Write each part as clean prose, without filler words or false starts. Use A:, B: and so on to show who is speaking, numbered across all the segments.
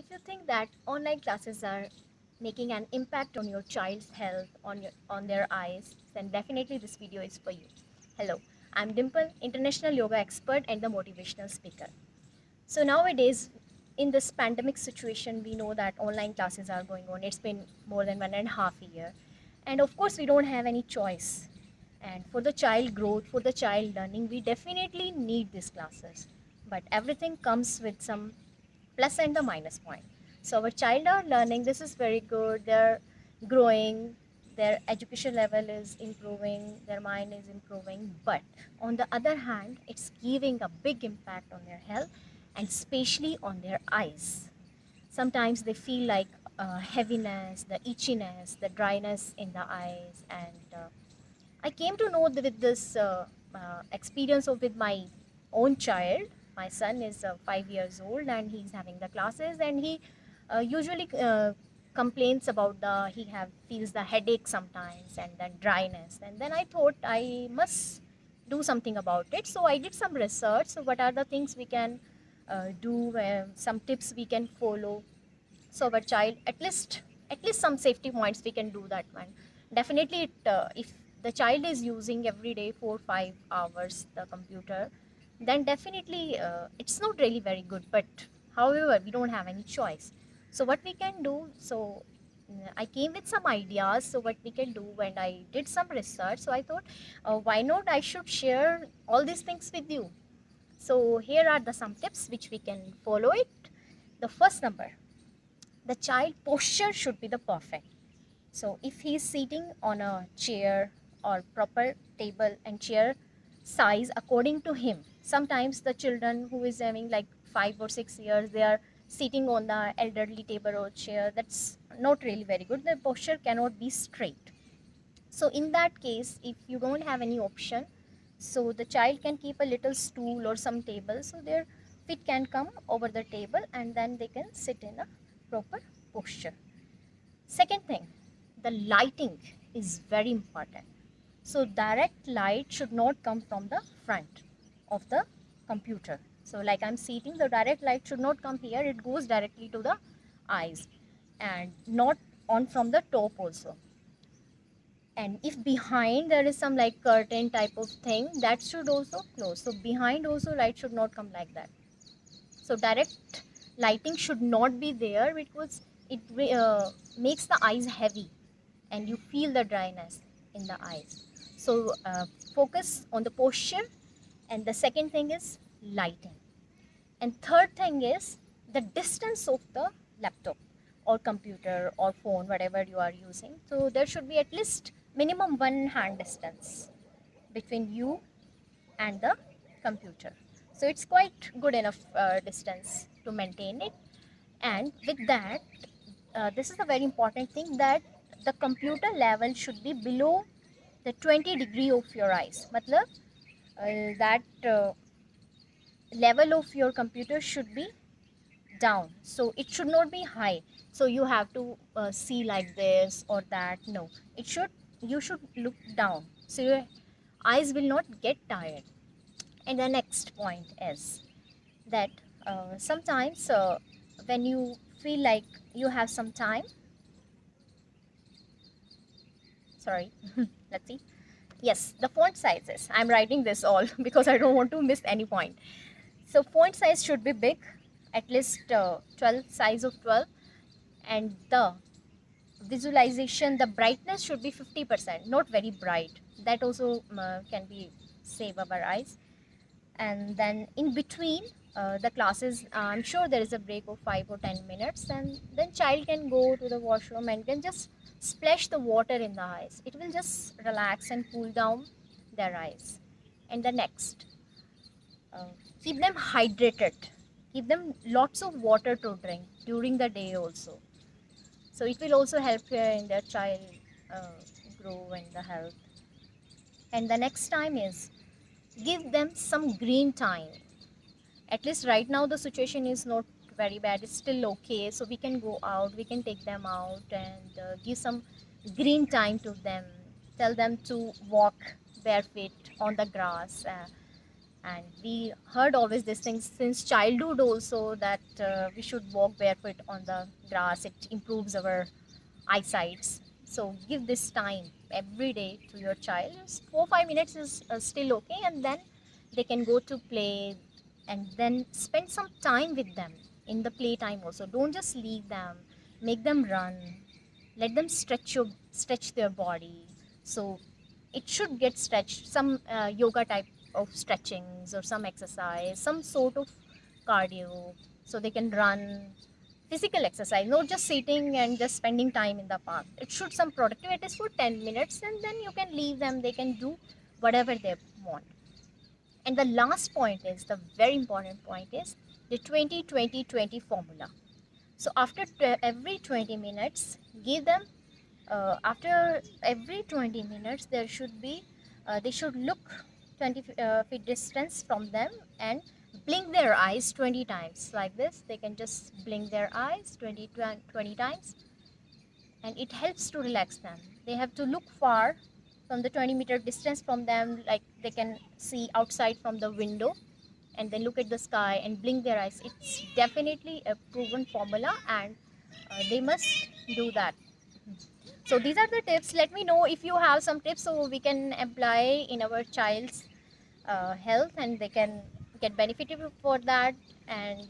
A: If you think that online classes are making an impact on your child's health, on their eyes, then definitely this video is for you. Hello, I'm Dimple, international yoga expert and the motivational speaker. So nowadays, in this pandemic situation, we know that online classes are going on. It's been more than 1.5 years, and of course, we don't have any choice. And for the child growth, for the child learning, we definitely need these classes. But everything comes with some plus and the minus point. So our child are learning, this is very good, they're growing, their education level is improving, their mind is improving, but on the other hand, it's giving a big impact on their health and especially on their eyes. Sometimes they feel like heaviness, the itchiness, the dryness in the eyes, and I came to know that with this experience of with my own child. My son is 5 years old and he's having the classes, and he usually complains about the he have feels the headache sometimes and then dryness. And then I thought I must do something about it. So I did some research. So what are the things we can do? Some tips we can follow so our child at least some safety points we can do that one. Definitely if the child is using every day 4 5 hours the computer, then definitely it's not really very good, but however we don't have any choice. So what we can do, so I came with some ideas. So what we can do, and I did some research, so I thought why not I should share all these things with you. So here are the some tips which we can follow it. The first number, the child posture should be the perfect. So if he is sitting on a chair or proper table and chair size according to him, sometimes the children who is having like 5 or 6 years, they are sitting on the elderly table or chair. That's not really very good. The posture cannot be straight. So in that case, if you don't have any option, so the child can keep a little stool or some table, so their feet can come over the table and then they can sit in a proper posture. Second thing, the lighting is very important. So direct light should not come from the front of the computer. So like I'm sitting, the direct light should not come here, it goes directly to the eyes, and not on from the top also. And if behind there is some like curtain type of thing, that should also close. So behind also light should not come like that. So direct lighting should not be there because it makes the eyes heavy and you feel the dryness in the eyes. So focus on the posture. And the second thing is lighting. And third thing is the distance of the laptop or computer or phone, whatever you are using. So there should be at least minimum one hand distance between you and the computer. So it's quite good enough distance to maintain it. And with that, this is a very important thing, that the computer level should be below the 20 degree of your eyes. Matlab, that level of your computer should be down, so it should not be high. So you have to see like this or that. No, it should, you should look down so your eyes will not get tired. And the next point is that sometimes when you feel like you have some time, sorry, let's see. Yes, the font sizes, I'm writing this all because I don't want to miss any point. So font size should be big, at least 12, size of 12. And the visualization, the brightness should be 50%, not very bright. That also can be save our eyes. And then in between the classes, I'm sure there is a break of 5 or 10 minutes, and then child can go to the washroom and can just splash the water in the eyes. It will just relax and cool down their eyes. And the next, uh, keep them hydrated, give them lots of water to drink during the day also. So it will also help in their child uh, grow in the health. And the next time is give them some green time. At least right now the situation is not very bad, it's still okay, so we can go out, we can take them out and give some green time to them. Tell them to walk barefoot on the grass, And we heard always these things since childhood also, that we should walk barefoot on the grass. It improves our eyesight. So give this time every day to your child. Just 4 5 minutes is still okay, and then they can go to play, and then spend some time with them in the playtime also. Don't just leave them. Make them run. Let them stretch their body. So it should get stretched. Some yoga type of stretchings or some exercise, some sort of cardio, so they can run, physical exercise, not just sitting and just spending time in the park. It should some productive, it is for 10 minutes, and then you can leave them, they can do whatever they want. And the last point is, the very important point is the 20-20-20 formula. So after every 20 minutes, give them, after every 20 minutes, there should be, they should look 20 feet distance from them and blink their eyes 20 times like this. They can just blink their eyes 20 times, and it helps to relax them. They have to look far from the 20-meter distance from them, like they can see outside from the window, and then look at the sky and blink their eyes. It's definitely a proven formula, and they must do that. So these are the tips. Let me know if you have some tips so we can apply in our child's health, and they can get benefited for that and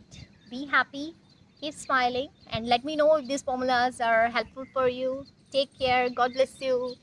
A: be happy. Keep smiling, and let me know if these formulas are helpful for you. Take care. God bless you.